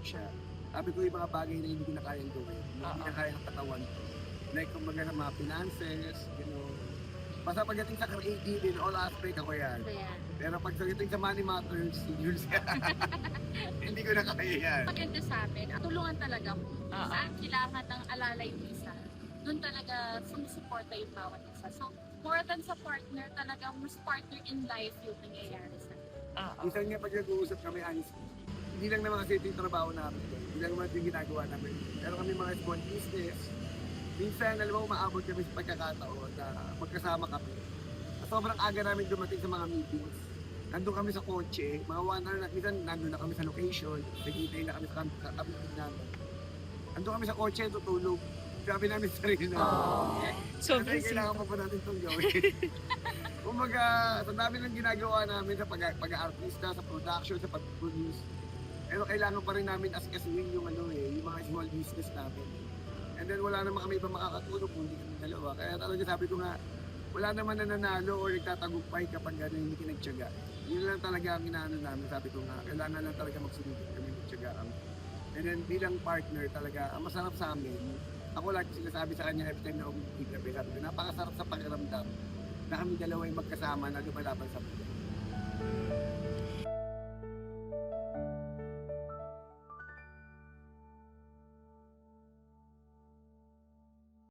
siya. Sabi ko yung mga bagay na hindi ko na kayang gawin, hindi na kaya ng katawan ko. Like, kumbaga ng mga finances, basta pagdating sa creative in all aspect ako yan. So, yan. Pero pag pagdating sa money matters, Jules, hindi ko na kaya yan. Maganda sa amin, tulungan talaga kung saan kailangan ng alalay yung isa. Doon talaga sumusuporta yung bawat isa. So, more than sa partner, talaga mas partner in life yung nangyayari sa amin. Minsan nga pag nag-uusap kami, honestly, hindi lang naman kasi ito yung trabaho namin. Hindi lang naman ito yung ginagawa namin. Pero kami mga small business, minsan, alam mo, umaabot kami sa pagkakataon na magkasama kami. Sobrang aga namin dumating sa mga meetings. Nandun kami sa kotse, mga 1 hour na, minsan nandun na kami sa location, nagkitay na kami sa meeting namin. Nandun kami sa kotse, tutulog. Sabi namin sa sarili na, So kasi busy. kailangan pa ba natin itong gawin? Kumbaga, sa dami ng ginagawa namin sa pag-artista, sa production, sa pag-produce. Pero kailangan pa rin namin asikasuhin yung yung mga small business namin. And then wala naman kami ibang makakatulong kung hindi kami dalawa. Kaya talaga sabi ko nga, wala naman nananalo o nagtatagumpay kapag hindi kinagtyaga. Yun lang talaga ang inaano namin. Sabi ko nga, kailangan lang talaga magsunod kami magtyaga. And then bilang partner talaga, ang masarap sa amin, ako lagi sinasabi sa kanya every time na umibig gabi, sabi ko, napakasarap sa pakiramdam na kami dalawa ay magkasama na lumalaban sa buhay.